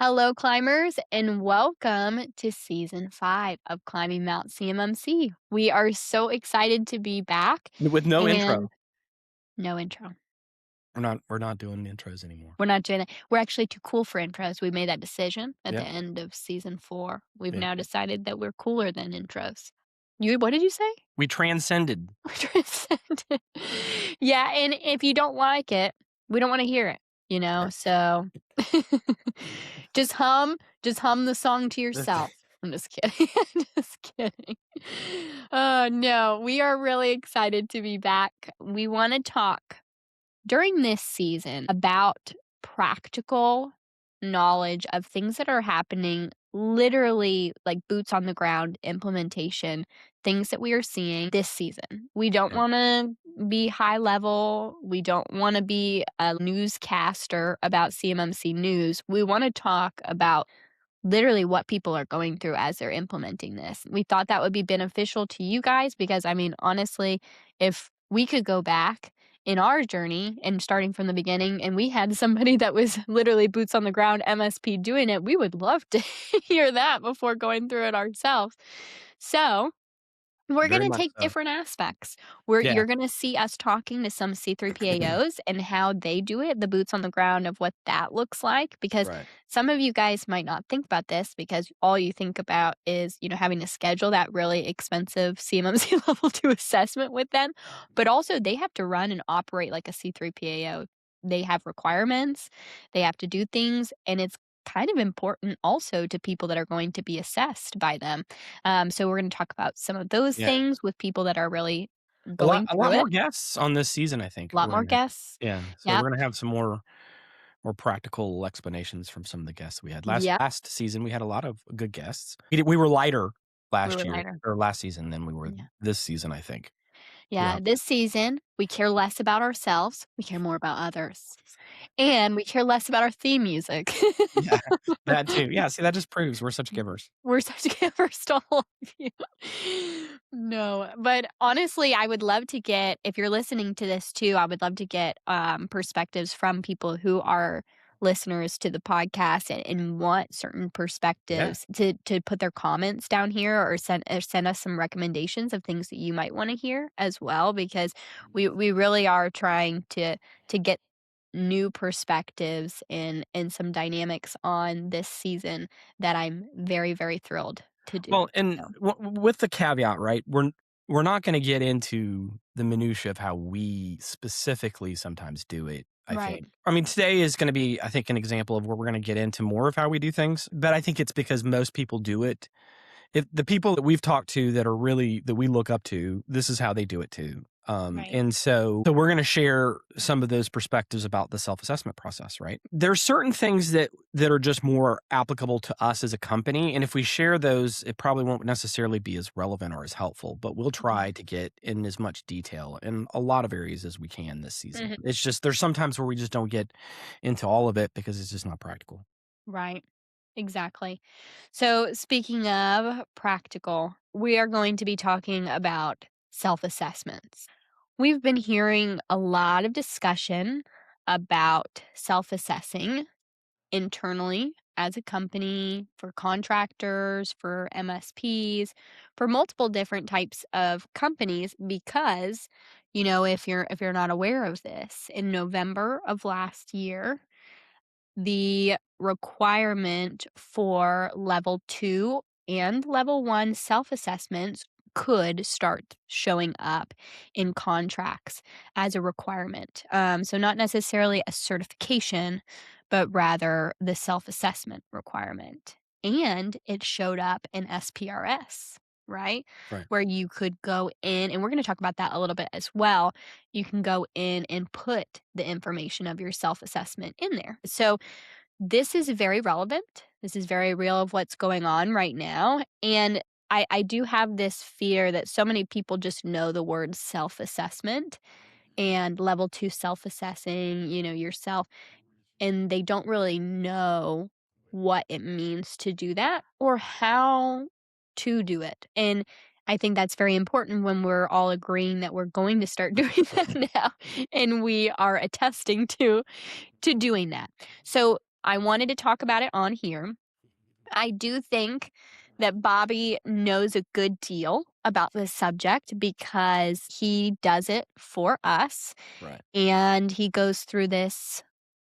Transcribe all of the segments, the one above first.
Hello, climbers, and welcome to season 5 of Climbing Mount CMMC. We are so excited to be back With no and intro. no intro. We're not doing intros anymore. We're not doing it. We're actually too cool for intros. We made that decision at the Yep, end of season 4. We've yep. now decided that we're cooler than intros. What did you say? We transcended. We're transcendent. Yeah, and if you don't like it, we don't want to hear it, Right. So just hum the song to yourself. I'm just kidding. Just kidding. No, we are really excited to be back. We want to talk during this season about practical knowledge of things that are happening, literally like boots on the ground implementation, things that we are seeing this season. We don't Yeah. want to be high level. We don't want to be a newscaster about CMMC news. We want to talk about literally what people are going through as they're implementing this. We thought that would be beneficial to you guys because, I mean, honestly, if we could go back in our journey and starting from the beginning and we had somebody that was literally boots on the ground MSP doing it, we would love to hear that before going through it ourselves. So, we're Very gonna much take so. different aspects. Yeah, You're gonna see us talking to some C3PAOs and how they do it, the boots on the ground of what that looks like, because right. some of you guys might not think about this because all you think about is, having to schedule that really expensive CMMC level 2 assessment with them, but also they have to run and operate like a C3PAO. They have requirements, they have to do things, and it's kind of important also to people that are going to be assessed by them. So we're going to talk about some of those Yeah. things with people that are really A lot going a through lot it. more guests on this season, I think. A lot more guests. Yeah, so Yep. we're gonna have some more practical explanations from some of the guests we had. Yep. Last season, we had a lot of good guests. We were lighter We last were year lighter. or last season than we were Yeah. this season, I think. Yeah. Yeah. This season, we care less about ourselves. We care more about others. And we care less about our theme music. Yeah, that too. Yeah, see, that just proves we're such givers. We're such givers to all of you. No, but honestly, I would love to get if you're listening to this too, I would love to get, perspectives from people who are listeners to the podcast and want certain Yeah. perspectives to put their comments down here or send us some recommendations of things that you might wanna hear as well because we really are trying to get new perspectives and some dynamics on this season that I'm very, very thrilled to do. Well, and So with the caveat, right? We're not gonna get into the minutia of how we specifically sometimes do it, I right. think. I mean, today is gonna be, I think, an example of where we're gonna get into more of how we do things, but I think it's because most people do it. If the people that we've talked to that are really that we look up to, this is how they do it too. Right. And so we're going to share some of those perspectives about the self-assessment process, right? There's certain things that are just more applicable to us as a company, and if we share those, it probably won't necessarily be as relevant or as helpful, but we'll Mhm. try to get in as much detail in a lot of areas as we can this season. Mhm. It's just there's sometimes where we just don't get into all of it because it's just not practical. Right. Exactly. So, speaking of practical, we are going to be talking about self assessments. We've been hearing a lot of discussion about self assessing internally as a company, for contractors, for MSPs, for multiple different types of companies because, if you're not aware of this, in November of last year, the requirement for level 2 and level 1 self-assessments could start showing up in contracts as a requirement. So not necessarily a certification, but rather the self-assessment requirement. And it showed up in SPRS, right? Right. Where you could go in, and we're going to talk about that a little bit as well. You can go in and put the information of your self-assessment in there. So this is very relevant. This is very real of what's going on right now. And I do have this fear that so many people just know the word self assessment and level 2 self assessing, yourself, and they don't really know what it means to do that or how to do it. And I think that's very important when we're all agreeing that we're going to start doing that now and we are attesting to doing that. So I wanted to talk about it on here. I do think that Bobby knows a good deal about this subject because he does it for us Right. and he goes through this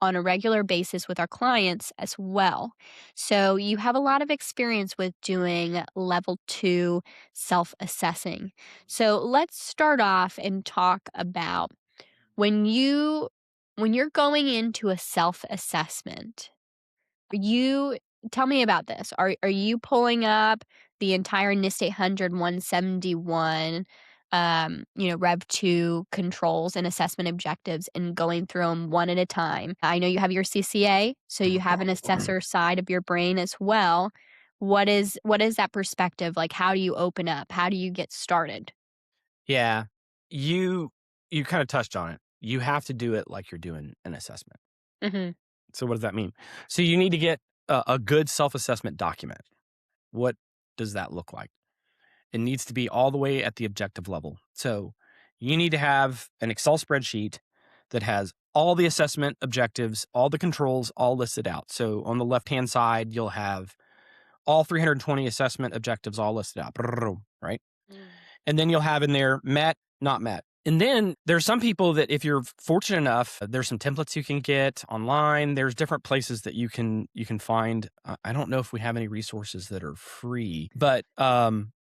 on a regular basis with our clients as well. So you have a lot of experience with doing level 2 self-assessing. So let's start off and talk about when you when you're going into a self-assessment, you tell me about this. Are you pulling up the entire NIST 800 171, Rev 2 controls and assessment objectives and going through them one at a time? I know you have your CCA, so you have an assessor side of your brain as well. What is that perspective? Like, how do you open up? How do you get started? Yeah. You you kind of touched on it. You have to do it like you're doing an assessment. Mhm. So what does that mean? So you need to get a good self-assessment document. What does that look like? It needs to be all the way at the objective level. So you need to have an Excel spreadsheet that has all the assessment objectives, all the controls all listed out. So on the left-hand side, you'll have all 320 assessment objectives all listed out, right? Mm. And then you'll have in there met, not met. And then there's some people that if you're fortunate enough, there's some templates you can get online. There's different places that you can find. I don't know if we have any resources that are free, but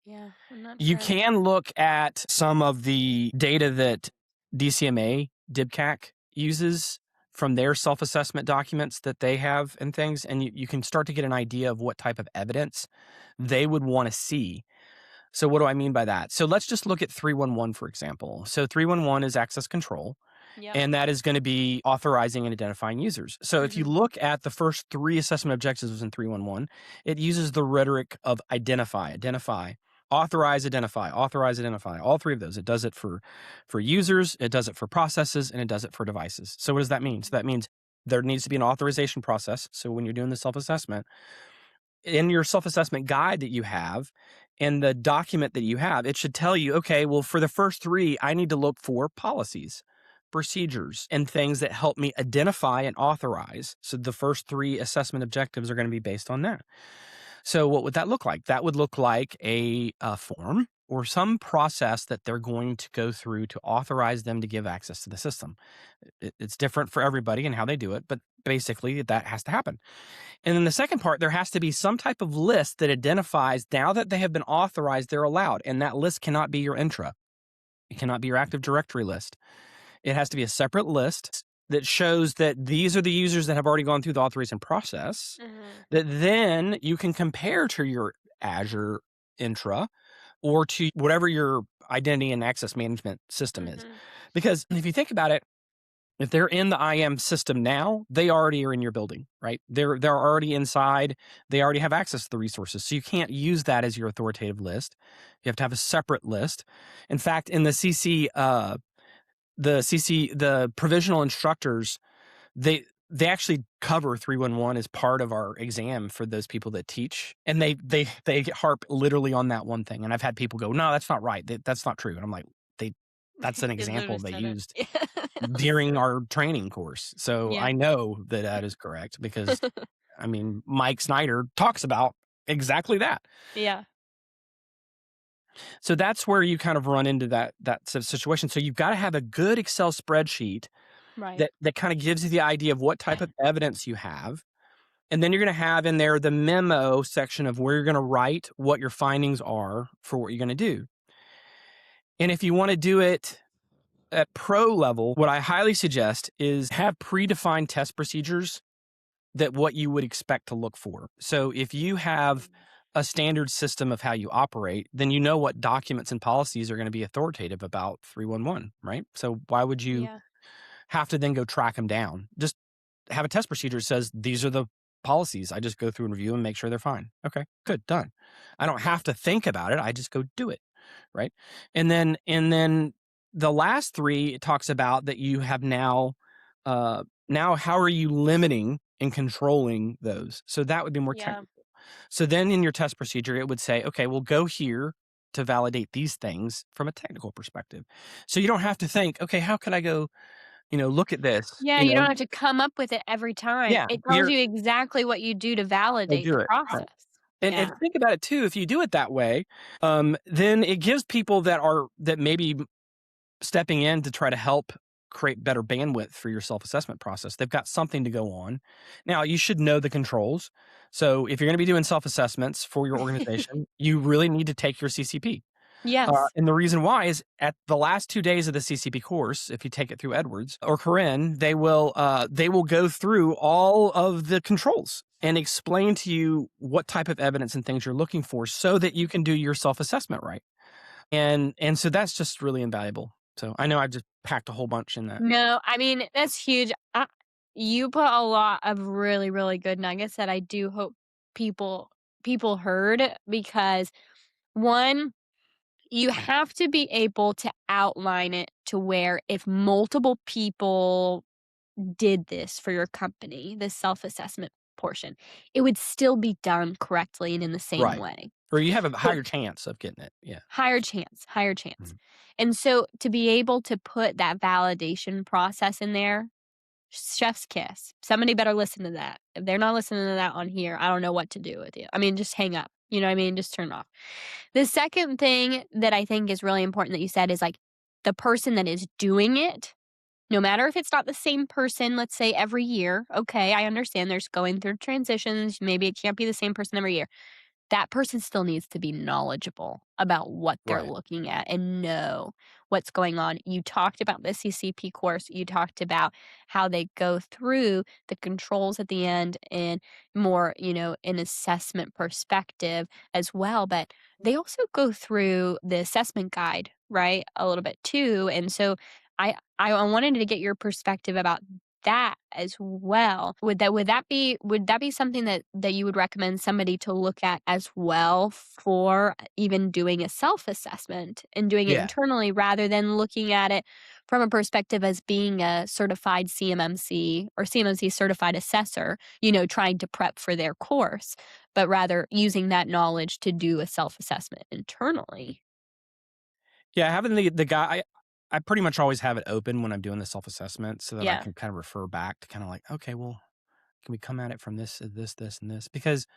Yeah, I'm not you sure. can look at some of the data that DCMA, DIBCAC uses from their self-assessment documents that they have and things, and you can start to get an idea of what type of evidence they would want to see. So what do I mean by that? So let's just look at 311, for example. So 311 is access control, Yep. and that is going to be authorizing and identifying users. So if you Mhm. look at the first three assessment objectives in 311, it uses the rhetoric of identify, authorize, identify, all three of those. It does it for users, it does it for processes, and it does it for devices. So what does that mean? So Mhm. that means there needs to be an authorization process. So when you're doing the self-assessment, in your self-assessment guide that you have and the document that you have, it should tell you, okay, well, for the first three, I need to look for policies, procedures, and things that help me identify and authorize. So the first three assessment objectives are going to be based on that. So what would that look like? That would look like a form or some process that they're going to go through to authorize them to give access to the system. It's different for everybody and how they do it, but basically that has to happen. And then the second part, there has to be some type of list that identifies now that they have been authorized, they're allowed. And that list cannot be your intra. It cannot be your Active Directory list. It has to be a separate list that shows that these are the users that have already gone through the authorization process Mhm. that then you can compare to your Azure intra or to whatever your identity and access management system is. Mhm. Because if you think about it, if they're in the IAM system now, they already are in your building, right? They're already inside. They already have access to the resources. So you can't use that as your authoritative list. You have to have a separate list. In fact, in the the provisional instructors, they actually cover 311 as part of our exam for those people that teach. And they harp literally on that one thing. And I've had people go, "No, that's not right. That's not true." And I'm like, they that's an They literally example they said it. used Yes. during our training course. So Yeah. I know that that is correct because, I mean, Mike Snyder talks about exactly that. Yeah. So that's where you kind of run into that situation. So you've got to have a good Excel spreadsheet Right. that kind of gives you the idea of what type of evidence you have. And then you're going to have in there the memo section of where you're going to write what your findings are for what you're going to do. And if you want to do it at pro level, what I highly suggest is have predefined test procedures that what you would expect to look for. So if you have a standard system of how you operate, then you know what documents and policies are going to be authoritative about 311, right? So why would you Yeah. have to then go track them down? Just have a test procedure that says these are the policies. I just go through and review and make sure they're fine. Okay, good, done. I don't have to think about it. I just go do it, right? And then the last three it talks about that you have now how are you limiting and controlling those? So that would be more Yeah. technical. So then in your test procedure, it would say, okay, well, go here to validate these things from a technical perspective. So you don't have to think, okay, how could I go look at this, Yeah, you don't have to come up with it every time. yeah, It tells you're you exactly what you do to go validate do the it. Right. process. And Yeah. think about it too, if you do it that way, then it gives people that maybe stepping in to try to help create better bandwidth for your self-assessment process. They've got something to go on. Now, you should know the controls. So if you're going to be doing self-assessments for your organization, you really need to take your CCP. Yes. And the reason why is at the last 2 days of the CCP course, if you take it through Edwards or Corinne, they will go through all of the controls and explain to you what type of evidence and things you're looking for so that you can do your self-assessment right. And so that's just really invaluable. So I know I just packed a whole bunch in that. No, I mean, that's huge. You put a lot of really, really good nuggets that I do hope people heard because, 1, you have to be able to outline it to where if multiple people did this for your company, this self-assessment portion, it would still be done correctly and in the same Right. way. Or you have a So higher chance of getting it. Yeah. higher chance, higher chance. Mhm. And so to be able to put that validation process in there, chef's kiss. Somebody better listen to that. If they're not listening to that on here, I don't know what to do with you. I mean, just hang up. You know what I mean? Just turn it off. The second thing that I think is really important that you said is like the person that is doing it, no matter if it's not the same person, let's say every year. Okay, I understand there's going through transitions. Maybe it can't be the same person every year. That person still needs to be knowledgeable about what they're Right. looking at and know what's going on. You talked about the CCP course. You talked about how they go through the controls at the end and more, an assessment perspective as well. But they also go through the assessment guide, right? A little bit too. And so I wanted to get your perspective about that as well. Would that be something that you would recommend somebody to look at as well for even doing a self-assessment and doing it Yeah. internally rather than looking at it from a perspective as being a certified CMMC or CMMC certified assessor, trying to prep for their course, but rather using that knowledge to do a self-assessment internally? Yeah, having the guy I pretty much always have it open when I'm doing the self-assessment so that I Yeah. can kind of refer back to kind of like, okay, well, can we come at it from this, and this? Because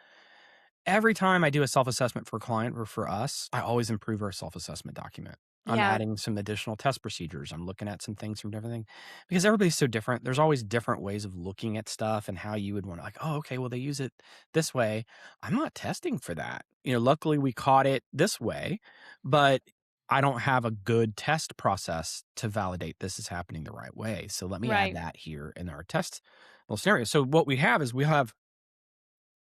every time I do a self-assessment for a client or for us, I always improve our self-assessment document. I'm Yeah. adding some additional test procedures. I'm looking at some things from everything because everybody's so different. There's always different ways of looking at stuff and how you would want to like, oh, okay, well, they use it this way. I'm not testing for that. Luckily we caught it this way, but I don't have a good test process to validate this is happening the right way. So let me add Right. that here in our test little scenario. So what we have is we have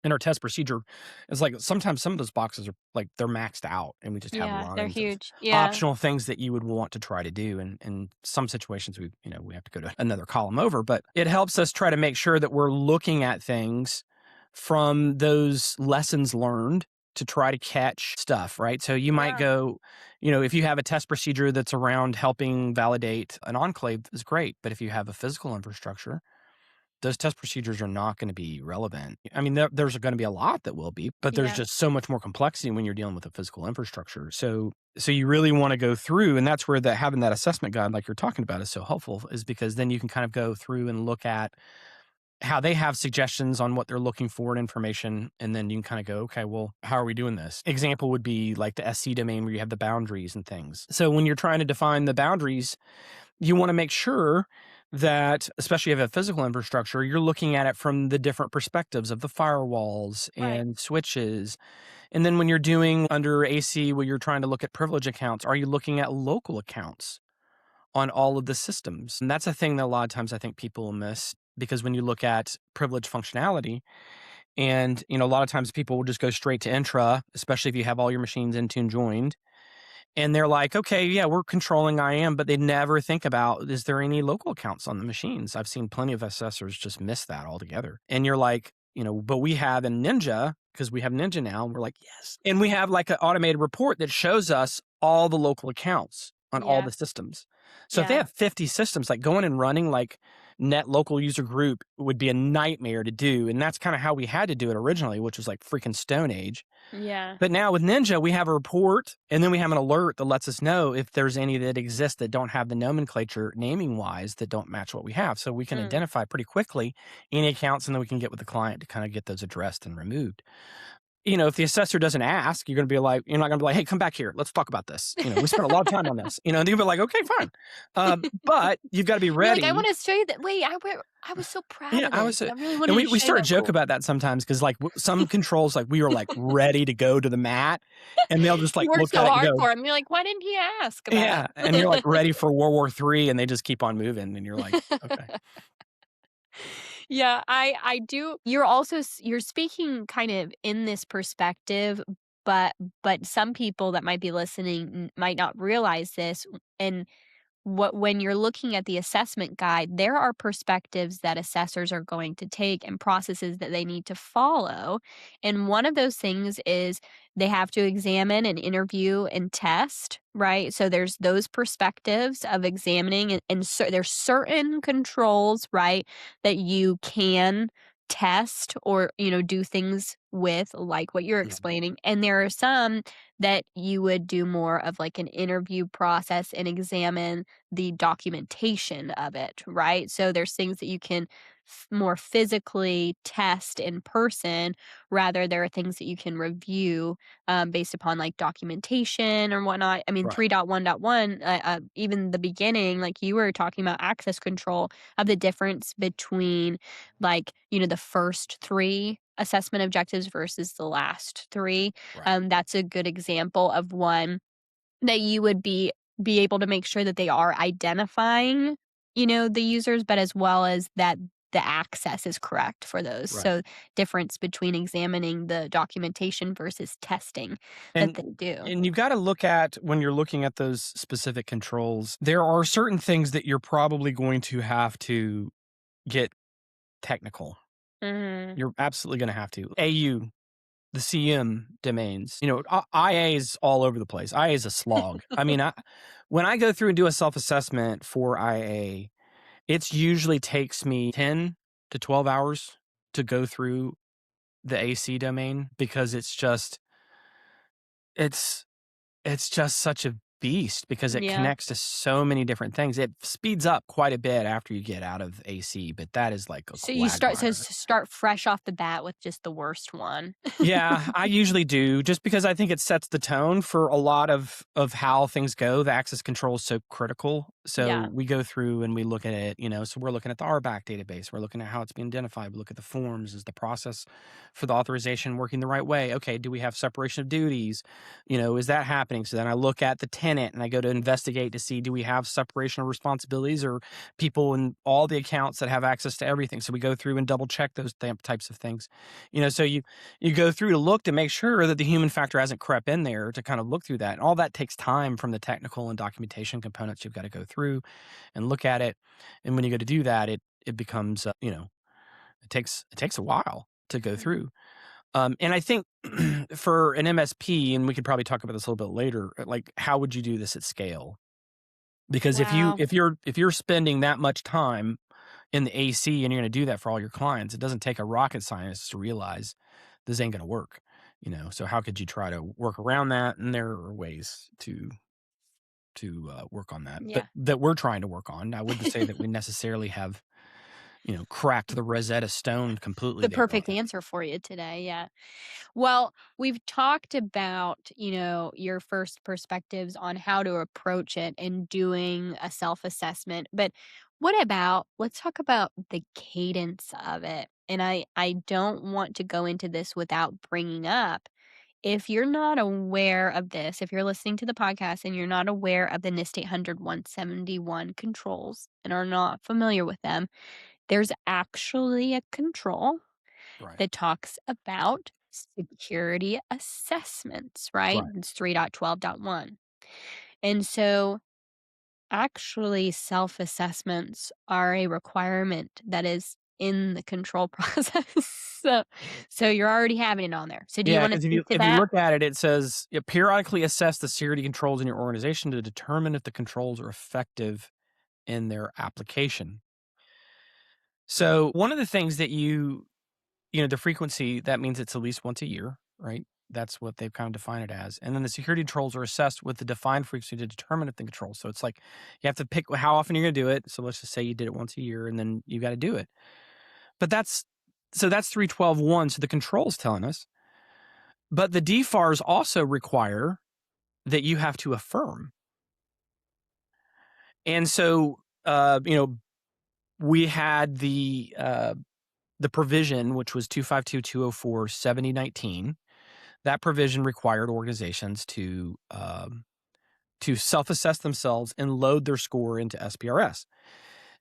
in our test procedure is like sometimes some of those boxes are like they're maxed out and we just have Yeah, they're lines of huge. Yeah. optional things that you would want to try to do and in some situations we have to go to another column over, but it helps us try to make sure that we're looking at things from those lessons learned to try to catch stuff, right? So you might Yeah. go, if you have a test procedure that's around helping validate an enclave is great, but if you have a physical infrastructure, those test procedures are not going to be relevant. I mean, there's going to be a lot that will be, but there's Yeah. just so much more complexity when you're dealing with a physical infrastructure. So you really want to go through, and that's where having that assessment guide, like you're talking about, is so helpful. Is because then you can kind of go through and look at how they have suggestions on what they're looking for in information, and then you can kind of go, okay, well, how are we doing this? Example would be like the SC domain where you have the boundaries and things. So when you're trying to define the boundaries, you want to make sure that, especially if you have a physical infrastructure, you're looking at it from the different perspectives of the firewalls Right. and switches. And then when you're doing under AC, where you're trying to look at privilege accounts, are you looking at local accounts on all of the systems? And that's a thing that a lot of times I think people will miss because when you look at privilege functionality, and a lot of times people will just go straight to intra, especially if you have all your machines Intune joined, and they're like, okay, yeah, we're controlling IAM, but they never think about, is there any local accounts on the machines? I've seen plenty of assessors just miss that altogether. And you're like, but we have in Ninja, because we have Ninja now, and we're like, yes. And we have like an automated report that shows us all the local accounts on all Yeah. the systems. So if they Yeah. have 50 systems, like going and running like net local user group would be a nightmare to do, and that's kinda how we had to do it originally, which was, like, freaking Stone Age. Yeah. But now with Ninja, we have a report, and then we have an alert that lets us know if there's any that exist that don't have the nomenclature naming-wise that don't match what we have, so we can Mm. identify pretty quickly any accounts, and then we can get with the client to kinda get those addressed and removed. If the assessor doesn't ask, you're not gonna be like, "Hey, come back here. Let's talk about this. We spent a lot of time on this." And you'll be like, "Okay, fine." But you've gotta be You're like, "I ready. wanna show you that wait, I was so proud Yeah, of I this. was, I really and wanted to we show you sort of how joke cool." about that sometimes because, like, some controls, like, we were, like, ready to go to the mat, and they'll just, like, You worked look so at it and hard go, for him. You're like, "Why didn't he ask about "Yeah," and you're, like, it?" ready for World War III, and they just keep on moving, and you're like, "Okay." Yeah, I do you're also you're speaking kind of in this perspective, but some people that might be listening might not realize this, and when you're looking at the assessment guide, there are perspectives that assessors are going to take and processes that they need to follow. And one of those things is they have to examine and interview and test, right? So there's those perspectives of examining, and there's certain controls, right, that you can test or do things with like what you're Mhm. explaining, and there are some that you would do more of like an interview process and examine the documentation of it, right? So there's things that you can more physically test in person, rather there are things that you can review based upon like documentation or whatnot. I mean, Right, 3.1.1, even the beginning, like you were talking about access control, of the difference between like, the first three assessment objectives versus the last three. right. That's a good example of one that you would be able to make sure that they are identifying, the users, but as well as that the access is correct for those. Right. So, difference between examining the documentation versus testing that And they do. and you've gotta look at when you're looking at those specific controls, there are certain things that you're probably going to have to get technical. Mhm. You're absolutely gonna have to. AU, the CM domains, IA is all over the place. IA is a slog. I mean, when I go through and do a self-assessment for IA, it's usually takes me 10 to 12 hours to go through the AC domain because it's It's just such a beast because it Yeah. connects to so many different things. It speeds up quite a bit after you get out of AC, but that is like a So you quagmire. start fresh off the bat with just the worst one. Yeah, I usually do just because I think it sets the tone for a lot of how things go. The access control is so critical. So Yeah. we go through and we look at it, so we're looking at the RBAC database. We're looking at how it's being identified. We look at the forms. Is the process for the authorization working the right way? Okay, do we have separation of duties? Is that happening? So then I look at the tenant and I go to investigate to see, do we have separation of responsibilities or people in all the accounts that have access to everything? So we go through and double check those types of things. So you go through to look to make sure that the human factor hasn't crept in there to kind of look through that. And all that takes time from the technical and documentation components you've got to go through and look at it. And when you go to do that, it becomes it takes a while to go Mhm. through. And I think for an MSP, and we could probably talk about this a little bit later, like how would you do this at scale? Because if you Wow. if you're spending that much time in the AC and you're going to do that for all your clients, it doesn't take a rocket scientist to realize this ain't going to work. So how could you try to work around that? And there are ways to work on that, but Yeah. that we're trying to work on. I wouldn't say that we necessarily have cracked the Rosetta Stone completely The there on perfect it. answer for you today, yeah. Well, we've talked about, your first perspectives on how to approach it in doing a self-assessment, but what about let's talk about the cadence of it. And I don't want to go into this without bringing up, if you're not aware of this, if you're listening to the podcast and you're not aware of the NIST 800-171 controls and are not familiar with them, there's actually a control Right. that talks about security assessments, right? Right. It's 3.12.1. And so, actually, self assessments are a requirement that is in the control process. So you're already having it on there. So, do you Yeah, want to because if you speak to if you that? look at it, it says, periodically assess the security controls in your organization to determine if the controls are effective in their application. So one of the things that the frequency, that means it's at least once a year, right? That's what they've kind of defined it as. And then the security controls are assessed with the defined frequency to determine if the control. So it's like you have to pick how often you're going to do it. So let's just say you did it once a year and then you got to do it. But that's 312.1. So the control's telling us. But the DFARs also require that you have to affirm. And so, we had the provision, which was 252.204.7019. That provision required organizations to self-assess themselves and load their score into SPRS.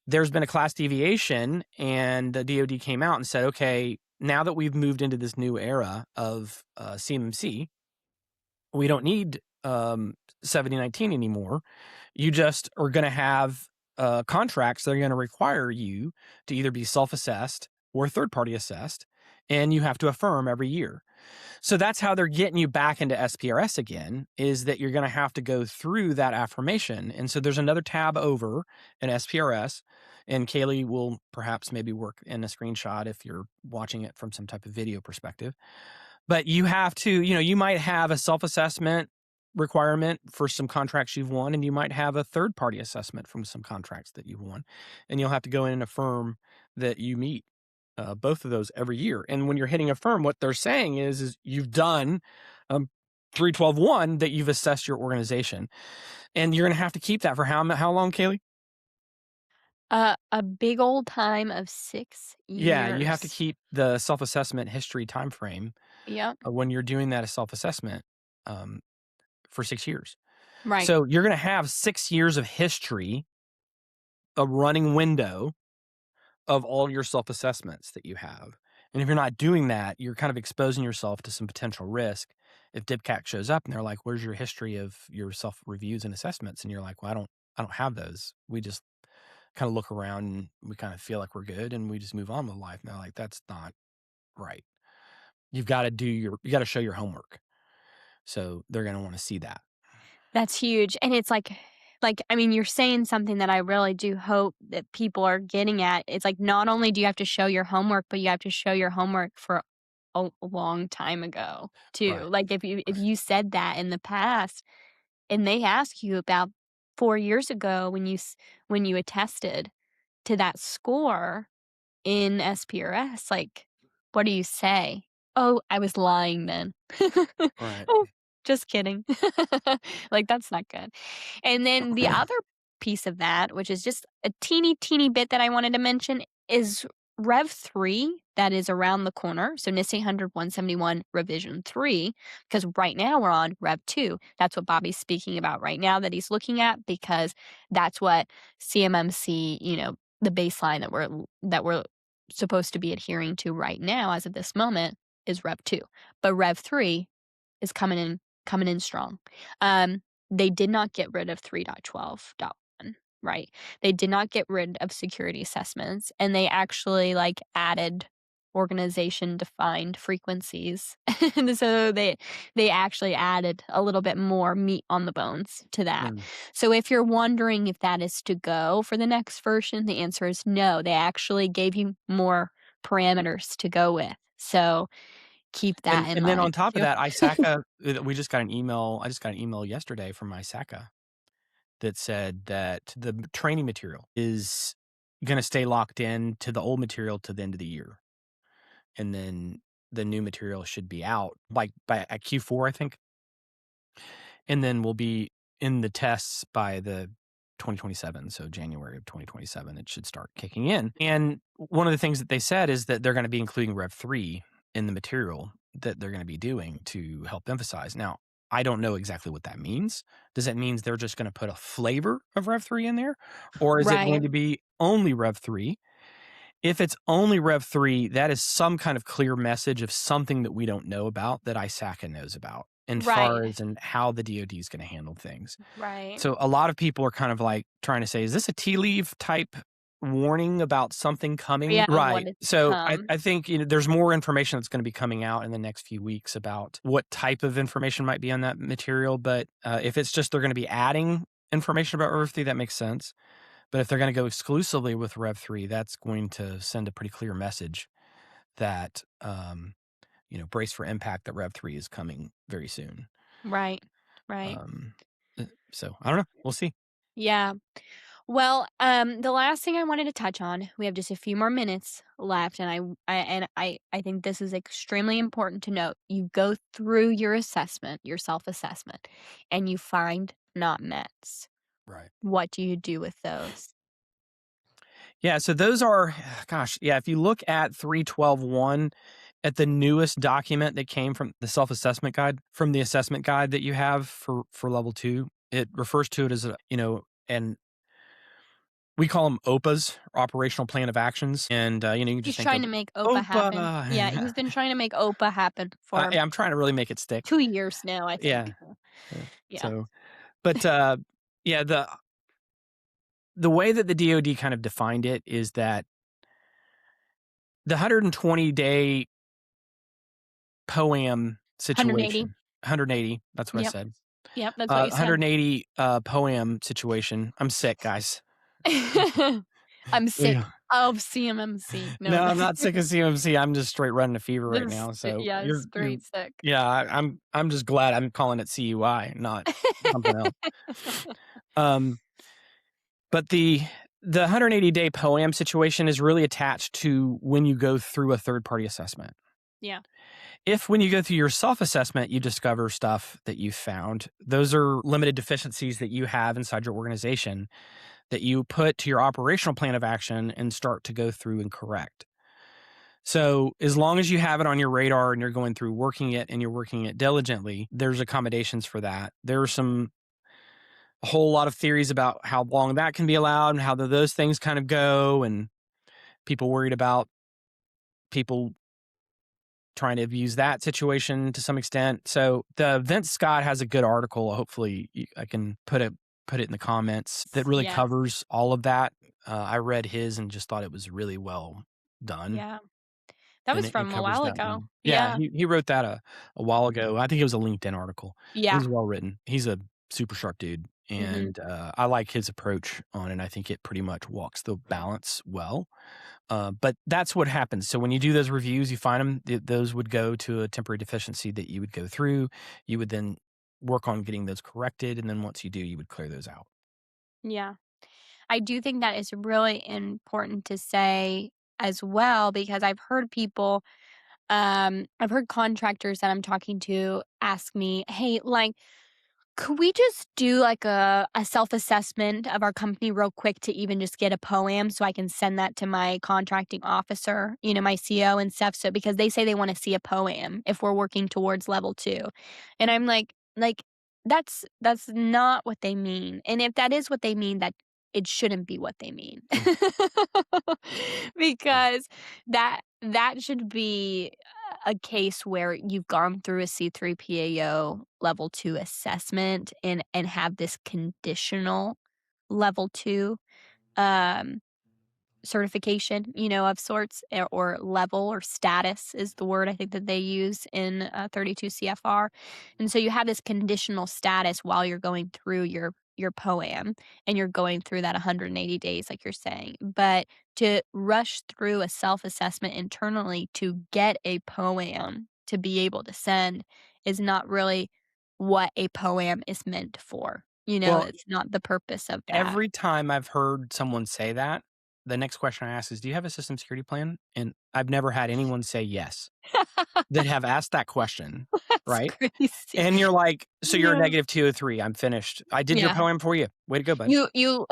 There's been a class deviation, and the DoD came out and said, okay, now that we've moved into this new era of CMMC, we don't need 7019 anymore. You just are going to have contracts that are going to require you to either be self-assessed or third-party assessed, and you have to affirm every year. So that's how they're getting you back into SPRS again, is that you're going to have to go through that affirmation. And so there's another tab over in SPRS, and Kaleigh will perhaps maybe work in a screenshot if you're watching it from some type of video perspective. But you have to, you might have a self-assessment requirement for some contracts you've won, and you might have a third-party assessment from some contracts that you've won. And you'll have to go in and affirm that you meet both of those every year. And when you're hitting affirm, what they're saying is you've done 312.1, that you've assessed your organization. And you're going to have to keep that for how long, Kaleigh? A big old time of 6 Yeah, you have to years. keep the self-assessment history timeframe Yep, when you're doing that as self-assessment um, for 6 years. right. So you're going to have 6 years of history, a running window of all your self-assessments that you have. And if you're not doing that, you're kind of exposing yourself to some potential risk. If DIPCAC shows up and they're like, "Where's your history of your self-reviews and assessments?" And you're like, "Well, I don't have those. We just kind of look around and we kind of feel like we're good and we just move on with life." And they're like, "That's not right. You got to show your homework." So they're going to want to see that. That's huge, and it's I mean, you're saying something that I really do hope that people are getting at. It's like, not only do you have to show your homework, but you have to show your homework for a long time ago, too. Right. Like, if Right. you said that in the past and they ask you about 4 years ago when you attested to that score in SPRS, like, what do you say? "Oh, I was lying then." Right. Oh, just kidding. Like, that's not good. And then the other piece of that, which is just a teeny, teeny bit that I wanted to mention, is Rev 3 that is around the corner. So NIST 800-171 Revision 3, because right now we're on Rev 2. That's what Bobby's speaking about right now that he's looking at, because that's what CMMC, the baseline that we're supposed to be adhering to right now as of this moment is Rev 2. But Rev 3 is coming in strong. Um, they did not get rid of 3.12.1, right? They did not get rid of security assessments, and they actually, added organization-defined frequencies. And so they actually added a little bit more meat on the bones to that. Mm. So if you're wondering if that is to go for the next version, the answer is no. They actually gave you more parameters to go with. So keep that in And then on mind top of too. that, ISACA, we just got an email. I just got an email yesterday from ISACA that said that the training material is going to stay locked in to the old material to the end of the year. And then the new material should be out by at Q4, I think. And then we'll be in the tests by the 2027. So January of 2027, it should start kicking in. And one of the things that they said is that they're going to be including Rev 3 in the material that they're going to be doing to help emphasize. Now, I don't know exactly what that means. Does that mean they're just going to put a flavor of Rev 3 in there? Or is it Right, going to be only Rev 3? If it's only Rev 3, that is some kind of clear message of something that we don't know about that ISACA knows about, and far right, as and how the DoD is going to handle things. right. So a lot of people are kind of like trying to say, is this a tea leaf type warning about something coming? Yeah, of what Right. is to So I, come. I think there's more information that's going to be coming out in the next few weeks about what type of information might be on that material. But if it's just they're going to be adding information about Earth 3, that makes sense. But if they're going to go exclusively with Rev 3, that's going to send a pretty clear message that, brace for impact, that Rev 3 is coming very soon. Right. Right. Um, so I don't know. We'll see. Yeah. Well, the last thing I wanted to touch on, we have just a few more minutes left, and I think this is extremely important to note. You go through your assessment, your self-assessment, and you find not mets. Right. What do you do with those? Yeah. So those are, gosh, yeah. If you look at 312.1, at the newest document that came from the self-assessment guide, from the assessment guide that you have for level 2, it refers to it as and we call them OPAs, operational plan of actions. And, you can just He's think trying of to make OPA happen. Yeah, OPA. he's been trying to make OPA happen for Yeah, I'm trying to really make it stick. 2 years now, I think. Yeah. Yeah. So, but, yeah, the way that the DoD kind of defined it is that the 120-day POAM 180. situation, 180, that's what I Yep. said. Yep, that's what you said. 180 POAM situation. I'm sick, guys. I'm Yeah. sick of CMMC. No, No, no. I'm not sick of CMC. I'm just straight running a fever right This now. So yeah, you're straight sick. yeah. I'm just glad I'm calling it CUI, not something else. Um, but the 180-day POAM situation is really attached to when you go through a third-party assessment. Yeah. If when you go through your self-assessment, you discover stuff that you found, those are limited deficiencies that you have inside your organization that you put to your operational plan of action and start to go through and correct. So as long as you have it on your radar and you're going through working it and you're working it diligently, there's accommodations for that. There are a whole lot of theories about how long that can be allowed and how those things kind of go, and people worried about people trying to abuse that situation to some extent. So the Vince Scott has a good article. Hopefully I can put it in the comments that really Yes. covers all of that. I read his and just thought it was really well done. Yeah. That And was it from a covers while that ago. well. Yeah, Yeah. he wrote that a while ago. I think it was a LinkedIn article. It Yeah. was well written. He's a super sharp dude, Mhm. and I like his approach on it. I think it pretty much walks the balance well. But that's what happens. So when you do those reviews, you find them, those would go to a temporary deficiency that you would go through. You would then work on getting those corrected, and then once you do, you would clear those out. Yeah. I do think that is really important to say as well because I've heard people, I've heard contractors that I'm talking to ask me, "Hey, like, could we just do like a self-assessment of our company real quick to even just get a poem so I can send that to my contracting officer, my CO and stuff?" So because they say they want to see a poem if we're working towards level 2. And I'm like that's not what they mean. And if that is what they mean, that it shouldn't be what they mean. Mm, right. Because that should be a case where you've gone through a C3 PAO level 2 assessment and have this conditional level 2 um certification, of sorts, or level or status is the word I think that they use in 32 CFR. And so you have this conditional status while you're going through your POAM and you're going through that 180 days like you're saying. But to rush through a self-assessment internally to get a POAM to be able to send is not really what a POAM is meant for. Well, It's not the purpose of that. every time I've heard someone say that, the next question I ask is, "Do you have a system security plan?" And I've never had anyone say yes that have asked that question, That's right? crazy. And you're like, "So you're a Yeah. negative 203. I'm finished. I did your Yeah. poem for you. Way to go, bud. You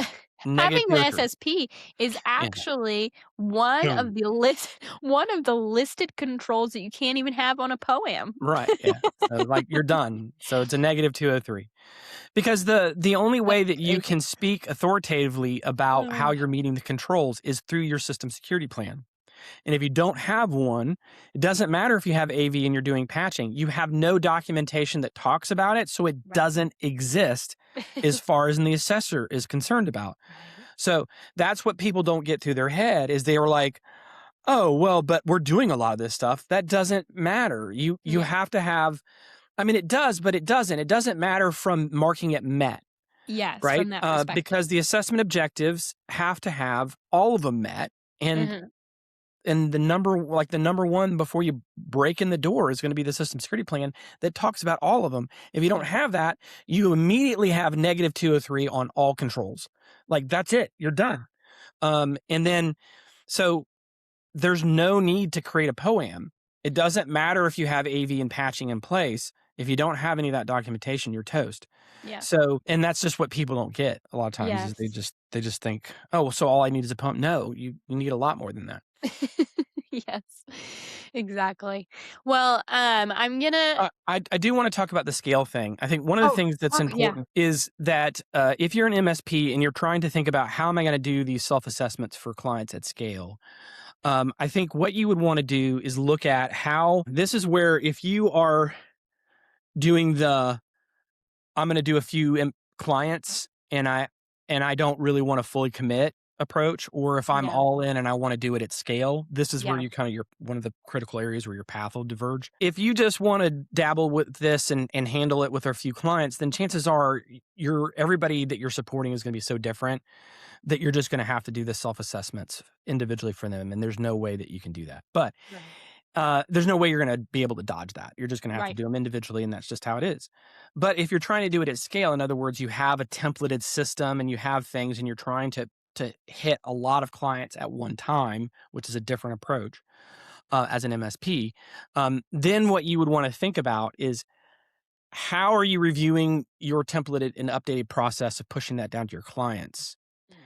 Negative having the 203." SSP is Yeah. actually one Hmm. of the one of the listed controls that you can't even have on a poem. Right, yeah. So, like, you're done. So it's a negative 203. Because the only That's way that you crazy. can speak authoritatively about how Ugh, you're meeting the controls is through your system security plan. And if you don't have one, it doesn't matter if you have AV and you're doing patching. You have no documentation that talks about it, so it right. doesn't exist as far as the assessor is concerned about. Right. So that's what people don't get through their head is they were like, "Oh, well, but we're doing a lot of this stuff." That doesn't matter. You Yeah. have to have, I mean, it does, but it doesn't. It doesn't matter from marking it met. Yes, right? from that perspective. Because the assessment objectives have to have all of them met, and Mhm. the number one before you break in the door is going to be the system security plan that talks about all of them. If you don't Right. have that, you immediately have negative 203 on all controls. Like that's it, you're done. And then so there's no need to create a POAM. It doesn't matter if you have AV and patching in place. If you don't have any of that documentation, you're toast. Yeah. So, and that's just what people don't get a lot of times is Yes. they just think, oh, well, so all I need is a pump. No, you need a lot more than that. Yes. Exactly. Well, I'm gonna I do want to talk about the scale thing. I think one of the oh, things that's yeah. important is that if you're an MSP and you're trying to think about how am I going to do these self assessments for clients at scale, I think what you would want to do is look at how this is where if you are doing the I'm going to do a few clients and I don't really want to fully commit approach, or if I'm Yeah. all in and I want to do it at scale, this is where Yeah. you kind of your one of the critical areas where your path will diverge. If you just want to dabble with this and handle it with a few clients, then chances are you're everybody that you're supporting is going to be so different that you're just going to have to do the self assessments individually for them, and there's no way that you can do that. But Right. there's no way you're going to be able to dodge that. You're just going to have to Right. do them individually, and that's just how it is. But if you're trying to do it at scale, in other words, you have a templated system and you have things, and you're trying to hit a lot of clients at one time, which is a different approach as an MSP. Then what you would want to think about is how are you reviewing your templated and updated process of pushing that down to your clients? Mm.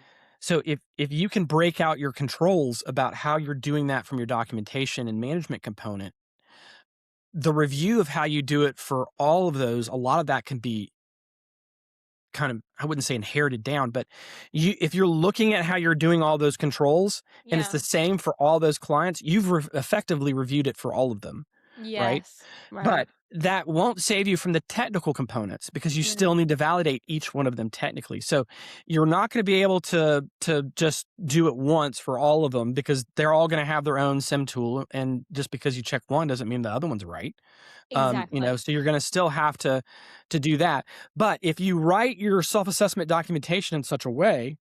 So if you can break out your controls about how you're doing that from your documentation and management component, the review of how you do it for all of those, a lot of that can be kind of, I wouldn't say inherited down, but if you're looking at how you're doing all those controls and it's Yeah. the same for all those clients, you've effectively reviewed it for all of them, right? Yes. Right. But that won't save you from the technical components because you still Mhm. need to validate each one of them technically. So you're not going to be able to just do it once for all of them because they're all going to have their own sim tool, and just because you check one doesn't mean the other one's right. Exactly. So you're going to still have to do that. But if you write your self-assessment documentation in such a way,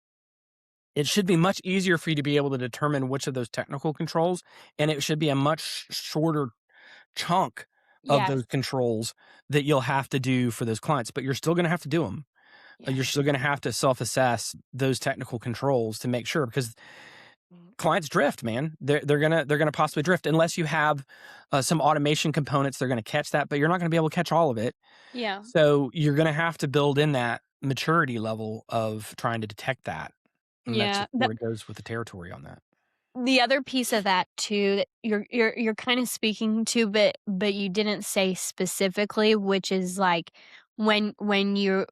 it should be much easier for you to be able to determine which of those technical controls, and it should be a much shorter chunk of Yes. those controls that you'll have to do for those clients, but you're still going to have to do them. You're Yes. still going to have to self-assess those technical controls to make sure because Mm. clients drift, man. They're gonna possibly drift unless you have some automation components. They're gonna catch that, but you're not gonna be able to catch all of it. Yeah. So you're gonna have to build in that maturity level of trying to detect that, and that's Yeah. just where it goes with the territory on that. The other piece of that too that you're kind of speaking to, but you didn't say specifically, which is like when you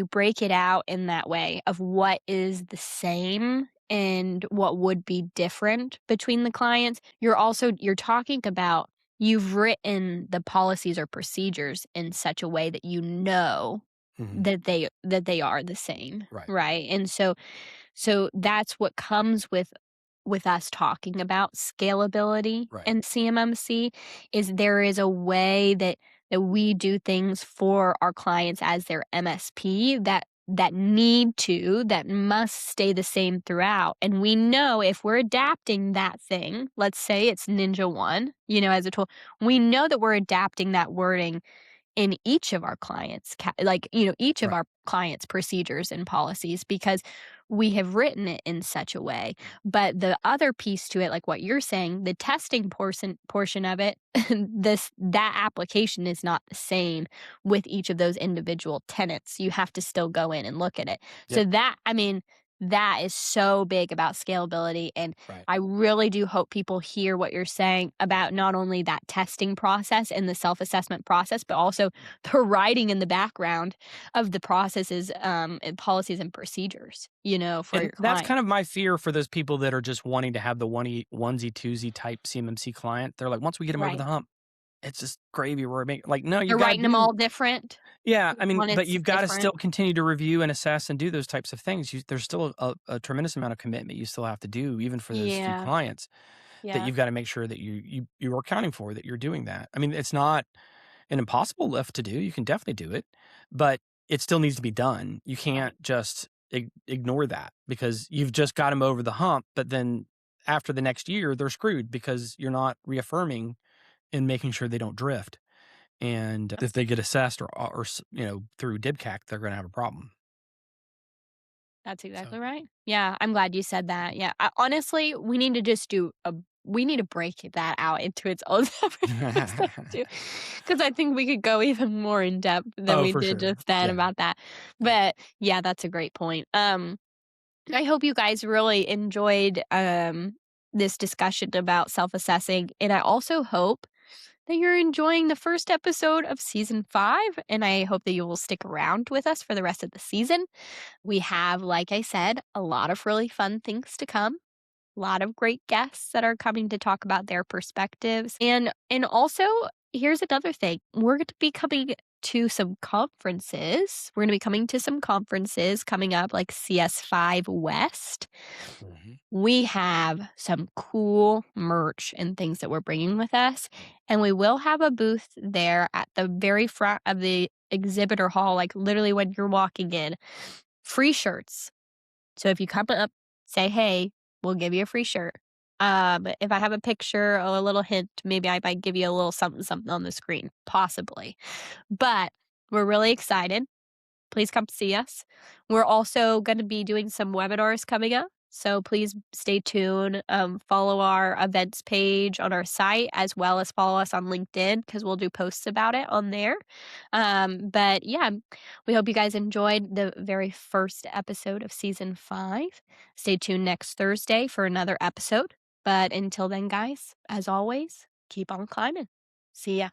break it out in that way of what is the same and what would be different between the clients, you're talking about you've written the policies or procedures in such a way that you know Mhm. that they are the same, Right, right? And so that's what comes with us talking about scalability right. in CMMC is there is a way that we do things for our clients as their MSP that must stay the same throughout. And we know if we're adapting that thing, let's say it's Ninja One, as a tool, we know that we're adapting that wording in each of our clients each of Right. our clients procedures and policies because we have written it in such a way. But the other piece to it, like what you're saying, the testing portion of it, that application is not the same with each of those individual tenants. You have to still go in and look at it. So Yep. that, I mean, that is so big about scalability. And Right. I really do hope people hear what you're saying about not only that testing process and the self assessment process, but also the writing in the background of the processes, and policies and procedures, for And your that's client. kind of my fear for those people that are just wanting to have the onesie twosie type CMMC client. They're like, once we get them over the Right. hump, it's just gravy. We're making like, no, They're you've got to writing them do. all different Yeah, I mean, when but it's you've gotta still different. continue to review and assess and do those types of things. There's still a tremendous amount of commitment you still have to do even for those few Yeah. clients that Yeah. you've gotta make sure that you are accounting for, that you're doing that. I mean, it's not an impossible lift to do, you can definitely do it, but it still needs to be done. You Right. can't just ignore that because you've just got them over the hump, but then after the next year, they're screwed because you're not reaffirming and making sure they don't drift. And if they get assessed through DibCAC, they're gonna have a problem. That's So exactly right. Yeah, I'm glad you said that. Yeah, honestly, we need to just do a we need to break that out into its own separate episode too, because I think we could go even more in depth than Oh, we for did sure. just then Yeah. about that. Yeah. But yeah, that's a great point. I hope you guys really enjoyed this discussion about self-assessing, and I also hope that you're enjoying the first episode of season 5, and I hope that you will stick around with us for the rest of the season. We have, like I said, a lot of really fun things to come. A lot of great guests that are coming to talk about their perspectives. And also, here's another thing. We're going to be coming to some conferences. We're going to be coming to some conferences coming up like CS5 West. Mhm. We have some cool merch and things that we're bringing with us, and we will have a booth there at the very front of the exhibitor hall, like literally when you're walking in. Free shirts. So if you come up, say, "Hey," we'll give you a free shirt. If I have a picture or a little hint, maybe I might give you a little something something on the screen, possibly. But we're really excited. Please come see us. We're also gonna be doing some webinars coming up, so please stay tuned. Follow our events page on our site as well as follow us on LinkedIn because we'll do posts about it on there. But yeah, we hope you guys enjoyed the very first episode of season 5. Stay tuned next Thursday for another episode. But until then, guys, as always, keep on climbing. See ya.